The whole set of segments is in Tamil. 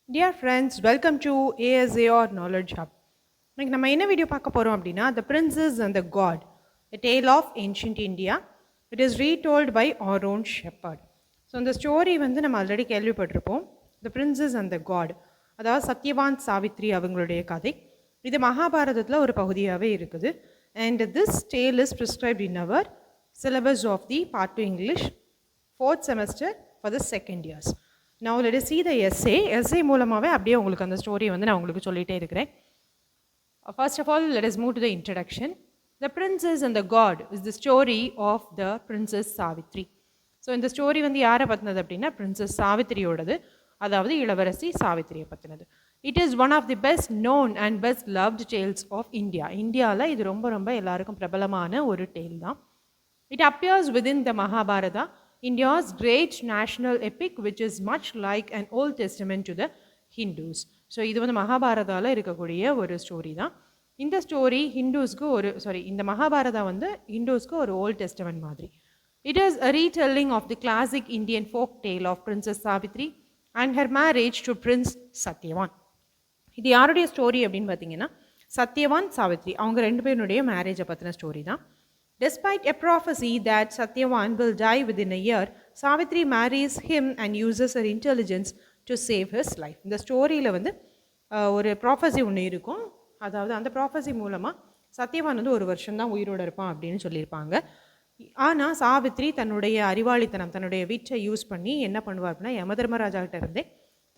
Dear friends, welcome to ASA or Knowledge Hub. இன்னைக்கு நம்ம என்ன வீடியோ பார்க்க போறோம் அப்படின்னா The Princess and the God, a tale of ancient India. It is retold by Aaron Shepard. So இந்த ஸ்டோரி வந்து நம்ம ஆல்ரெடி கேள்விப்பட்டிருப்போம். The Princess and the God, அதாவது சத்யவான் சாவித்ரி அவங்களுடைய கதை. இது மகாபாரதத்தில் ஒரு பகுதியாகவே இருக்குது. And this tale is prescribed in our syllabus of the Part 2 English 4th semester for the second years. Now let us see the essay. Essay மூலமாகவே அப்படியே உங்களுக்கு அந்த ஸ்டோரி வந்து நான் உங்களுக்கு சொல்லிகிட்டே இருக்கிறேன். First of all, let us move to the introduction. The Princess and the God is the story of the Princess Savitri. So இந்த ஸ்டோரி வந்து யாரை பற்றினது அப்படின்னா பிரின்சஸ் சாவித்திரியோடது, அதாவது இளவரசி சாவித்திரியை பற்றினது. It is one of the best known and best loved tales of India. இந்தியாவில் இது ரொம்ப ரொம்ப எல்லாருக்கும் பிரபலமான ஒரு டேல் தான். It appears within the Mahabharata, India's great national epic, which is much like an Old Testament to the Hindus. So இது வந்து மகாபாரதாவில் இருக்கக்கூடிய ஒரு ஸ்டோரி தான். இந்த ஸ்டோரி இந்த மகாபாரதா வந்து ஹிந்துஸ்க்கு ஒரு ஓல்ட் டெஸ்டமெண்ட் மாதிரி. It is a retelling of the classic Indian folk tale of Princess Savitri and her marriage to Prince Satyavan. இது யாருடைய ஸ்டோரி அப்படின்னு பார்த்தீங்கன்னா சத்யவான் சாவித்ரி அவங்க ரெண்டு பேருடைய மேரேஜை பற்றின ஸ்டோரி தான். Despite a prophecy that Satyavan will die within a year, Savitri marries him and uses her intelligence to save his life. இந்த ஸ்டோரியில் வந்து ஒரு ப்ராஃபஸி ஒன்று இருக்கும். அதாவது அந்த ப்ராஃபஸி மூலமாக சத்யவான் வந்து ஒரு வருஷம்தான் உயிரோடு இருப்பான் அப்படின்னு சொல்லியிருப்பாங்க. ஆனால் சாவித்ரி தன்னுடைய அறிவாளித்தனம், தன்னுடைய வீச்சை யூஸ் பண்ணி என்ன பண்ணுவார் அப்படின்னா யமதர்மராஜாக்கிட்ட இருந்தே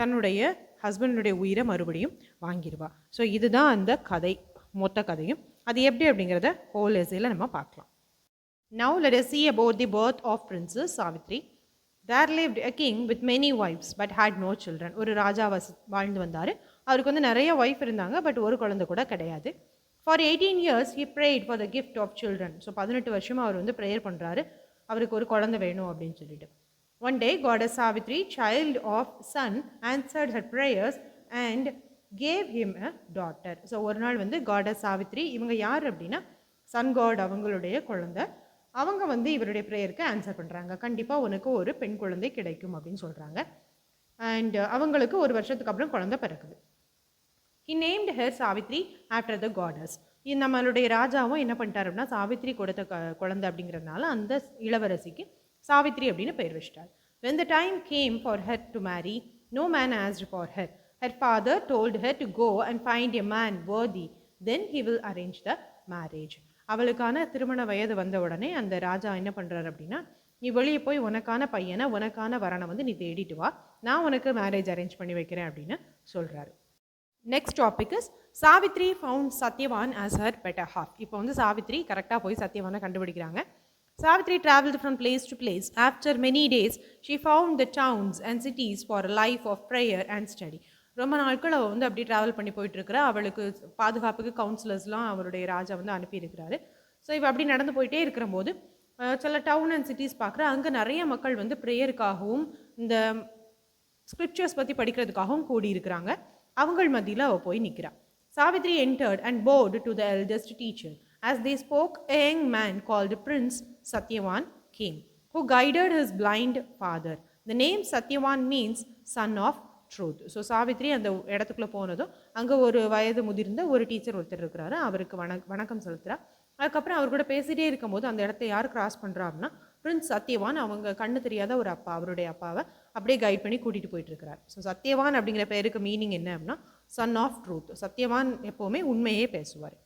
தன்னுடைய ஹஸ்பண்டுடைய உயிரை மறுபடியும் வாங்கிடுவா. ஸோ இதுதான் அந்த கதை, மொத்த கதையும். அது எப்படி அப்படிங்கிறத ஹோல் எஸ்ஸேல நம்ம பார்க்கலாம். Now let us see about the birth of Princess Savitri. There lived a king with many wives but had no children. ஒரு ராஜா வாழ்ந்து வந்தார். அவருக்கு வந்து நிறைய ஒய்ஃப் இருந்தாங்க, பட் ஒரு குழந்தை கூட கிடையாது. For 18 years he prayed for the gift of children. So 18 வருஷமாக அவர் வந்து ப்ரேயர் பண்ணுறாரு, அவருக்கு ஒரு குழந்தை வேணும் அப்படின்னு சொல்லிட்டு. One day goddess Savitri, child of sun, answered her prayers and gave him a daughter. So ஒரு நாள் வந்து goddess சாவித்ரி, இவங்க யார் அப்படின்னா சன் காட் அவங்களுடைய குழந்தை, அவங்க வந்து இவருடைய ப்ரேயருக்கு ஆன்சர் பண்ணுறாங்க, கண்டிப்பாக உனக்கு ஒரு பெண் குழந்தை கிடைக்கும் அப்படின்னு சொல்கிறாங்க. அண்ட் அவங்களுக்கு ஒரு வருஷத்துக்கு அப்புறம் குழந்தை பிறக்குது. He named her Savitri after the goddess. நம்மளுடைய ராஜாவும் என்ன பண்ணிட்டார் அப்படின்னா சாவித்ரி கொடுத்த குழந்தை அப்படிங்கிறதுனால அந்த இளவரசிக்கு சாவித்ரி அப்படின்னு பெயர் வச்சிட்டார். When the time came for her to marry, no man asked for her. Her father told her to go and find a man worthy, then he will arrange the marriage. அவளுக்கான திருமண வயது வந்த உடனே அந்த ராஜா என்ன பண்ணுறாரு அப்படின்னா, நீ வெளியே போய் உனக்கான பையனை, உனக்கான வரனை வந்து நீ தேடிட்டு வா, நான் உனக்கு மேரேஜ் அரேஞ்ச் பண்ணி வைக்கிறேன் அப்படின்னு சொல்கிறாரு. Next topic is Savitri found Satyavan as her better half. இப்போ வந்து சாவித்ரி கரெக்டாக போய் சத்யவானை கண்டுபிடிக்கிறாங்க. Savitri traveled from place to place. After many days, she found the towns and cities for a life of prayer and study. ரொம்ப நாட்கள் அவள் வந்து அப்படி ட்ராவல் பண்ணி போயிட்டுருக்கிறா. அவளுக்கு பாதுகாப்புக்கு கவுன்சிலர்ஸ்லாம் அவருடைய ராஜா வந்து அனுப்பியிருக்கிறாரு. ஸோ இவள் அப்படி நடந்து போயிட்டே இருக்கிற போது சில டவுன் அண்ட் சிட்டிஸ் பார்க்குற, அங்கே நிறைய மக்கள் வந்து ப்ரேயருக்காகவும் இந்த ஸ்கிரிப்சர்ஸ் பற்றி படிக்கிறதுக்காகவும் கூடியிருக்கிறாங்க. அவங்கள் மத்தியில் அவள் போய் நிற்கிறாள். Savitri entered and bowed to the eldest teacher. As they spoke, a young man called Prince Satyavan came, who guided his blind father. The name Satyavan means son of truth. So Savitri அந்த இடத்துக்குள்ளே போனதும் அங்கே ஒரு வயது முதிர்ந்த ஒரு டீச்சர் ஒருத்தர் இருக்கிறாரு, அவருக்கு வணக்கம் செலுத்துகிறா. அதுக்கப்புறம் அவர் கூட பேசிகிட்டே இருக்கும்போது அந்த இடத்த யார் கிராஸ் பண்ணுறா அப்படின்னா பிரின்ஸ் சத்யவான், அவங்க கண்ணு தெரியாத ஒரு அப்பா, அவருடைய அப்பாவை அப்படியே கைட் பண்ணி கூட்டிகிட்டு போயிட்டுருக்கிறார். ஸோ சத்யவான் அப்படிங்கிற பேருக்கு மீனிங் என்ன அப்படின்னா சன் ஆஃப் ட்ரூத். சத்யவான் எப்போவுமே உண்மையே பேசுவார்.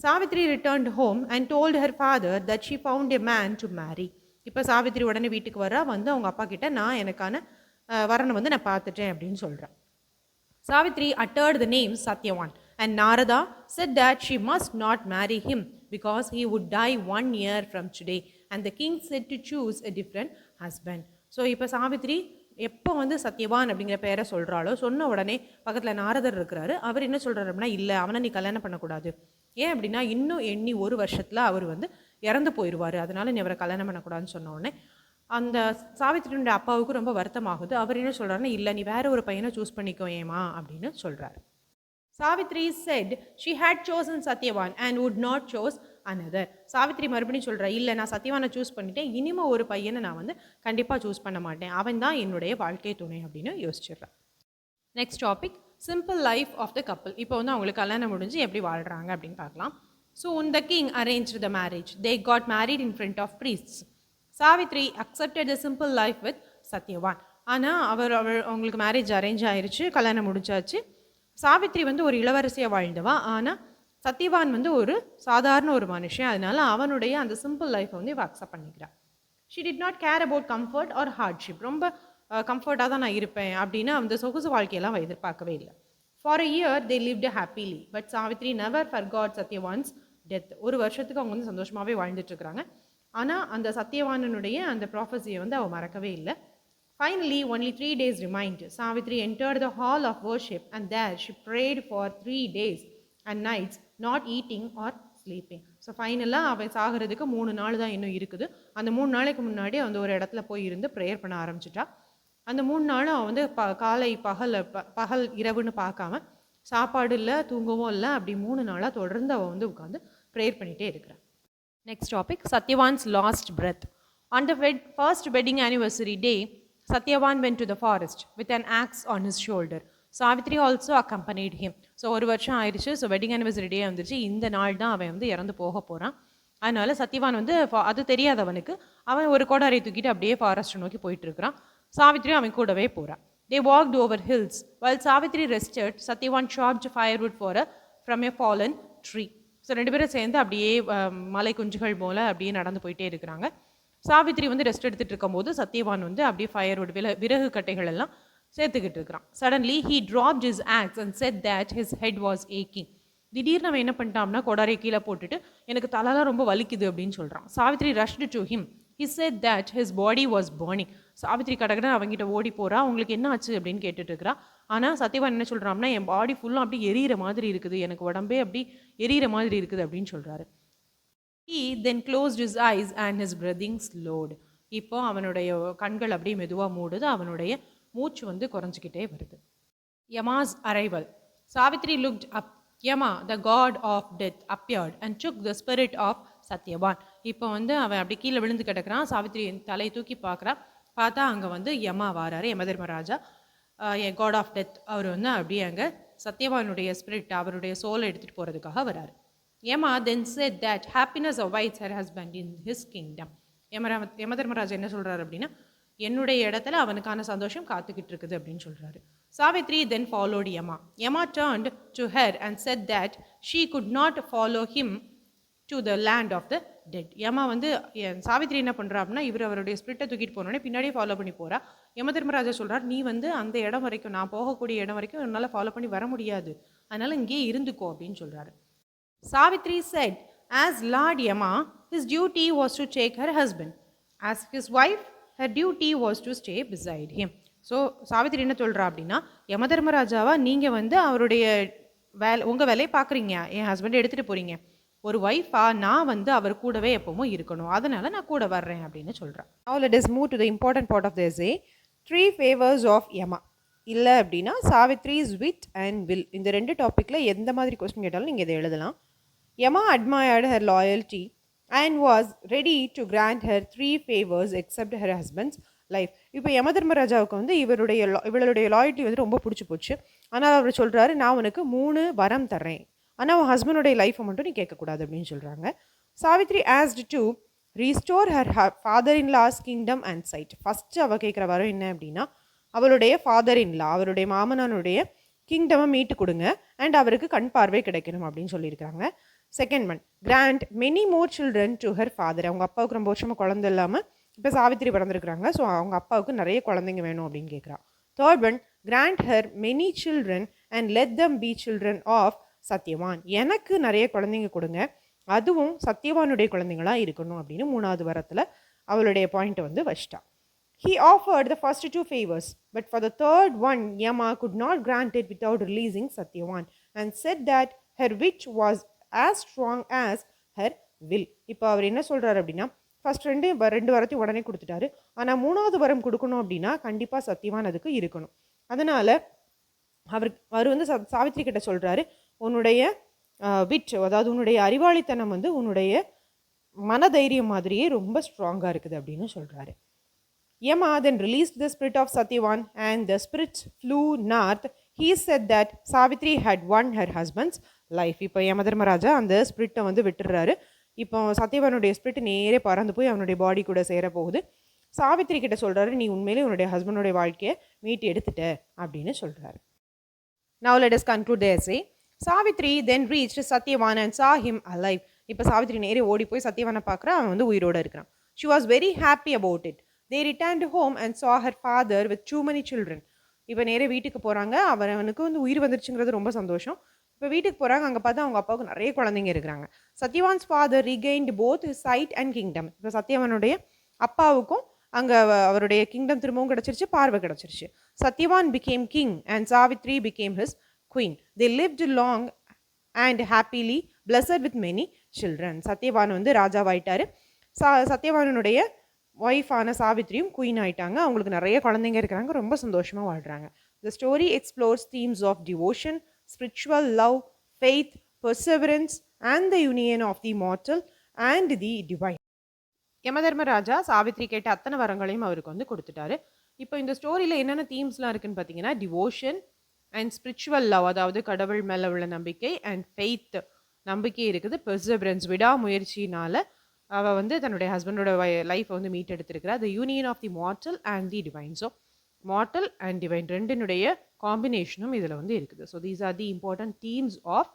Savitri returned home and told her father that she found a man to marry. இப்போ சாவித்ரி உடனே வீட்டுக்கு வரா, வந்து அவங்க அப்பா கிட்ட நான் எனக்கான வரனை வந்து நான் பார்த்துட்டேன் அப்படின்னு சொல்கிறேன். Savitri uttered the name Satyavan and Narada said that she must not marry him because he would die 1 year from today and the king said to choose a different husband. So இப்போ சாவித்ரி எப்போ வந்து சத்யவான் அப்படிங்கிற பேரை சொல்கிறாளோ சொன்ன உடனே பக்கத்தில் நாரதர் இருக்கிறாரு. அவர் என்ன சொல்கிறாரு அப்படின்னா, இல்லை அவனை நீ கல்யாணம் பண்ணக்கூடாது, ஏன் அப்படின்னா இன்னும் எண்ணி ஒரு வருஷத்தில் அவர் வந்து இறந்து போயிடுவார், அதனால நீ அவரை கல்யாணம் பண்ணக்கூடாதுன்னு சொன்ன உடனே அந்த சாவித்ரியோட அப்பாவுக்கு ரொம்ப வருத்தமாகுது. அவர் என்ன சொல்கிறாருன்னா, இல்லை நீ வேற ஒரு பையனை சூஸ் பண்ணிக்கோ ஏமா அப்படின்னு சொல்கிறாரு. Savitri said she had chosen Satyavan and would not choose another. Savitri மறுபடியும் சொல்கிறா, இல்லை நான் சத்யவானை சூஸ் பண்ணிட்டேன், இனிமேல் ஒரு பையனை நான் வந்து கண்டிப்பாக சூஸ் பண்ண மாட்டேன், அவன் தான் என்னுடைய வாழ்க்கை துணை அப்படின்னு யோசிச்சிடுறேன். Next topic simple life of the couple. இப்போ வந்து அவங்களுக்கு கல்யாணம் முடிஞ்சு எப்படி வாழ்கிறாங்க அப்படின்னு பார்க்கலாம். Soon the king arranged the marriage. They got married in front of priests. Savitri accepted the simple life with Satyavan. ஆனால் அவங்களுக்கு மேரேஜ் அரேஞ்ச் ஆயிருச்சு, கல்யாணம் முடிஞ்சாச்சு. சாவித்ரி வந்து ஒரு இளவரசியாக வாழ்ந்தவா, ஆனால் சத்யவான் வந்து ஒரு சாதாரண ஒரு மனுஷன். அதனால அவனுடைய அந்த சிம்பிள் லைஃப்பை வந்து இவ அக்செப்ட் பண்ணிக்கிறான். She did not care about comfort or hardship. ரொம்ப கம்ஃபர்ட்டாக தான் நான் இருப்பேன் அப்படின்னு அந்த சொகுசு வாழ்க்கையெல்லாம் அவள் எதிர்பார்க்கவே இல்லை. For a year they lived happily. But Savitri never forgot Satyavan's death. ஒரு வருஷத்துக்கு அவங்க வந்து சந்தோஷமாகவே வாழ்ந்துட்டு இருக்கிறாங்க. ஆனால் அந்த சத்யவானனுடைய அந்த ப்ராஃபஸியை வந்து அவள் மறக்கவே இல்லை. Finally, only 3 days remained. Savitri entered the hall of worship and there she prayed for 3 days and nights, not eating or sleeping. So ஃபைனலாக அவன் சாகிறதுக்கு 3 நாள் தான் இன்னும் இருக்குது. அந்த 3 நாளைக்கு முன்னாடி அந்த ஒரு இடத்துல போய் இருந்து ப்ரேயர் பண்ண ஆரம்பிச்சிட்டா. அந்த 3 நாளும் அவன் வந்து காலை பகல் இரவுன்னு பார்க்காம சாப்பாடு இல்லை, தூங்கவும் இல்லை, அப்படி 3 நாளாக தொடர்ந்து அவன் வந்து உட்காந்து ப்ரேயர் பண்ணிகிட்டே இருக்கிறான். Next topic Satyavan's last breath. On the first wedding anniversary day, Satyavan went to the forest with an axe on his shoulder. Savitri also accompanied him. So ஒரு வருஷம் ஆயிடுச்சு. ஸோ வெட்டிங் ஆனிவர்சரி டே வந்துருச்சு. இந்த நாள் தான் அவன் வந்து இறந்து போக போகிறான். அதனால சத்யவான் வந்து அது தெரியாத அவனுக்கு அவன் ஒரு கோடாரை தூக்கிட்டு அப்படியே ஃபாரஸ்ட் நோக்கி போயிட்டு இருக்கிறான். சாவித்ரி அவன் கூடவே போகிறான். They walked over hills. While Savitri rested, Satyavan chopped firewood from a fallen tree. So 2 பேரும் சேர்ந்து அப்படியே மலை குஞ்சுகள் போல அப்படியே நடந்து போயிட்டே இருக்கிறாங்க. சாவித்ரி வந்து ரெஸ்ட் எடுத்துகிட்டு இருக்கும்போது சத்யவான் வந்து அப்படியே ஃபயர்வுட் விறகு கட்டைகள் எல்லாம் சேர்த்துக்கிட்டு இருக்கிறான். Suddenly he dropped his axe and said that his head was ஏக்கிங். திடீர்னு அவன் என்ன பண்ணிட்டான்னா கொடாரையை கீழே போட்டுட்டு எனக்கு தலைலாம் ரொம்ப வலிக்குது அப்படின்னு சொல்கிறான். Savitri rushed to him. He said that his body was burning. Savitri கடகட அவங்ககிட்ட ஓடி போகிறா. உங்களுக்கு என்ன ஆச்சு அப்படின்னு கேட்டுட்டு இருக்கிறா. ஆனால் சத்யவான் என்ன சொல்கிறான்னா என் பாடி ஃபுல்லாக அப்படி எரியிற மாதிரி இருக்குது, எனக்கு உடம்பே அப்படி எரியிற மாதிரி இருக்குது அப்படின்னு சொல்கிறாரு. He then closed his eyes and his breathing slowed. இப்போ அவனுடைய கண்கள் அப்படியே மெதுவாக மூடுது, அவனுடைய மூச்சு வந்து குறைஞ்சிக்கிட்டே வருது. Yama's arrival. Savitri looked up. Yama, the god of death, appeared and took the spirit of Satyavan. இப்போ வந்து அவன் அப்படி கீழே விழுந்து கிடக்கிறான். சாவித்ரி தலை தூக்கி பார்த்தா அங்கே வந்து யமா வாராரு, யமதர்மராஜா, காட் ஆஃப் டெத். அவர் வந்து அப்படியே அங்கே சத்யவானுடைய ஸ்பிரிட், அவருடைய சோலை எடுத்துகிட்டு போகிறதுக்காக வராரு. Yama then said that happiness awaits her husband in his kingdom. Yamadharmaraja என்ன சொல்கிறாரு அப்படின்னா என்னுடைய இடத்துல அவனுக்கான சந்தோஷம் காத்துக்கிட்டு இருக்குது அப்படின்னு சொல்கிறாரு. Savitri then followed Yama. Yama turned to her and said that she could not follow him to the land of the dead. யமா வந்து சாவித்ரி என்ன பண்ணுறா அப்படின்னா அவருடைய ஸ்பிரிட்டை தூக்கிட்டு போனோடனே பின்னாடியே ஃபாலோ பண்ணி போகிறா. யமதர்மராஜா சொல்கிறார் நீ வந்து அந்த இடம் வரைக்கும், நான் போகக்கூடிய இடம் வரைக்கும் என்னால் ஃபாலோ பண்ணி வர முடியாது, அதனால் இங்கேயே இருந்துக்கோ அப்படின்னு சொல்கிறாரு. Savitri said, as Lord Yama, his duty was to take her husband. As his wife, her duty was to stay beside him. So Savitri என்ன சொல்கிறா அப்படின்னா யமதர்மராஜாவா நீங்கள் வந்து அவருடைய உங்கள் வேலையை பார்க்குறீங்க, என் ஹஸ்பண்டை எடுத்துகிட்டு போகிறீங்க. ஒரு ஒய்ஃபா நான் வந்து அவர் கூடவே எப்பவும் இருக்கணும், அதனால் நான் கூட வர்றேன் அப்படின்னு சொல்கிறேன். Now let us move to the important part of the essay. 3 favors of Yama. இல்லை அப்படின்னா சாவித்ரிஸ் விட் அண்ட் வில். இந்த 2 டாப்பிக்கில் எந்த மாதிரி கொஸ்டின் கேட்டாலும் நீங்கள் இதை எழுதலாம். Yama admired her loyalty and was ready to grant her 3 favors except her husband's life. இப்போ யமதர்மராஜாவுக்கு வந்து இவளுடைய லாயல்ட்டி வந்து ரொம்ப பிடிச்சி போச்சு. ஆனால் அவர் சொல்கிறாரு நான் உனக்கு 3 வரம் தர்றேன், ஆனால் அவன் ஹஸ்பண்டுடைய லைஃப்பை மட்டும் நீ கேட்கக்கூடாது அப்படின்னு சொல்கிறாங்க. Savitri asked to restore her father-in-law's kingdom and sight. First அவள் கேட்குற வரம் என்ன அப்படின்னா அவளுடைய ஃபாதர்-இன்-லா, அவருடைய மாமனானுடைய கிங்டமை மீட்டு கொடுங்க அண்ட் அவருக்கு கண் பார்வை கிடைக்கணும் அப்படின்னு சொல்லியிருக்காங்க. Second one, grant many more children to her father. அவங்க அப்பாவுக்கு ரொம்ப வருஷமாக குழந்தை இல்லாமல் இப்போ சாவித்ரி பிறந்திருக்கிறாங்க. ஸோ அவங்க அப்பாவுக்கு நிறைய குழந்தைங்க வேணும் அப்படின்னு கேட்குறான். Third one, grant her many children and let them be children of Satyavan. எனக்கு நிறைய குழந்தைங்க கொடுங்க, அதுவும் சத்யவானுடைய குழந்தைங்களாக இருக்கணும் அப்படின்னு 3வது வரத்தில் அவளுடைய பாயிண்ட்டை வந்து வச்சிட்டா. He offered the first 2 favors, but for the third one, Yama could not grant it without releasing Satyavan and said that her wish was as strong as her will. இப்போ அவர் என்ன சொல்கிறார் அப்படின்னா ஃபர்ஸ்ட் 2 வரத்தையும் உடனே கொடுத்துட்டாரு, ஆனால் 3வது வரம் கொடுக்கணும் அப்படின்னா கண்டிப்பாக சத்யவான் அதுக்கு இருக்கணும். அதனால் அவர் வந்து சாவித்ரி கிட்ட சொல்கிறாரு உன்னுடைய விட், அதாவது உன்னுடைய அறிவாளித்தனம் வந்து உன்னுடைய மனதைரியம் மாதிரியே ரொம்ப ஸ்ட்ராங்காக இருக்குது அப்படின்னு சொல்கிறாரு. Yama then released the spirit of Satyavan and the spirit flew north. he said that Savitri had won her husband's life. இப்போ யமதர்மராஜா அந்த ஸ்பிரிட்டை வந்து விட்டுறாரு. இப்போ சத்யவானுடைய ஸ்பிரிட் நேரே பறந்து போய் அவனுடைய பாடி கூட சேர போகுது. சாவித்ரி கிட்ட சொல்கிறாரு, நீ உண்மையிலே உன்னுடைய ஹஸ்பண்டோடைய வாழ்க்கையை மீட்டு எடுத்துட்ட அப்படின்னு சொல்கிறாரு. Now let us conclude the essay. Savitri then reached Satyavan and saw him alive. இப்போ சாவித்ரி நேரே ஓடி போய் சத்யவானை பார்க்குறா, அவன் வந்து உயிரோடு இருக்கிறான். She was very happy about it. They returned home and saw her father with too many children. இப்போ நேரே வீட்டுக்கு போகிறாங்க. அவனுக்கு வந்து உயிர் வந்துருச்சுங்கிறது ரொம்ப சந்தோஷம். இப்போ வீட்டுக்கு போகிறாங்க. அங்கே பார்த்தா அவங்க அப்பாவுக்கு நிறைய குழந்தைங்க இருக்கிறாங்க. Satyavan's father regained both his sight and kingdom. இப்போ சத்யவானுடைய அப்பாவுக்கும் அங்கே அவருடைய கிங்டம் திரும்பவும் கிடச்சிருச்சு, பார்வை கிடச்சிருச்சு. Satyavan became king and Savitri became his queen. They lived long and happily, blessed with many children. Satyavan வந்து ராஜாவாயிட்டாரு. சத்யவானுடைய ஒய்ஃபான சாவித்ரியும் குயின் ஆயிட்டாங்க. அவங்களுக்கு நிறைய குழந்தைங்க இருக்கிறாங்க, ரொம்ப சந்தோஷமாக வாழ்கிறாங்க. The story explores themes of devotion, spiritual love, faith, perseverance and the union of the mortal and the divine. Yamadharmaraja Savitri கேட்ட அத்தனை வரங்களையும் அவருக்கு வந்து கொடுத்துட்டாரு. இப்போ இந்த ஸ்டோரியில் என்னென்ன தீம்ஸ்லாம் இருக்குன்னு பார்த்தீங்கன்னா, டிவோஷன் அண்ட் ஸ்பிரிச்சுவல் லவ், அதாவது கடவுள் மேலே உள்ள நம்பிக்கை, அண்ட் ஃபெய்த் நம்பிக்கை இருக்குது, பெர்செவரன்ஸ் விடாமுயற்சினால் அவள் வந்து தன்னுடைய ஹஸ்பண்டோட லைஃப்பை வந்து மீட் எடுத்திருக்கிறா. The union of the mortal and the divine. So mortal and divine ரெண்டினுடைய காம்பினேஷனும் இதில் வந்து இருக்குது. So these are the important themes of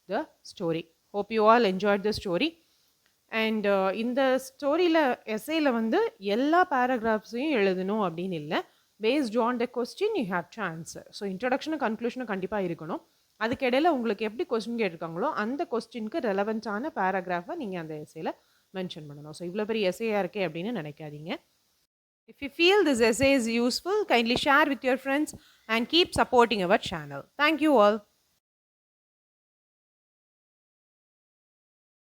the story. Hope you all enjoyed the story. And இந்த ஸ்டோரியில் எஸ்ஏயில் வந்து எல்லா பேராகிராஃப்ஸையும் எழுதணும் அப்படின்னு இல்லை. Based on the question you have to answer. So இன்ட்ரடக்ஷனும் கன்க்ளூஷனும் கண்டிப்பாக இருக்கணும். அதுக்கிடையில் உங்களுக்கு எப்படி கொஸ்டின் கேட்டிருக்காங்களோ அந்த கொஸ்டினுக்கு ரெலவெண்ட்டான பேராகிராஃபை நீங்கள் அந்த எஸ்ஏயில் மென்ஷன் பண்ணணும். ஸோ இவ்வளோ பெரிய எஸ்ஏயாக இருக்கே அப்படின்னு நினைக்காதீங்க. If you feel this essay is useful, kindly share with your friends and keep supporting our channel. Thank you all.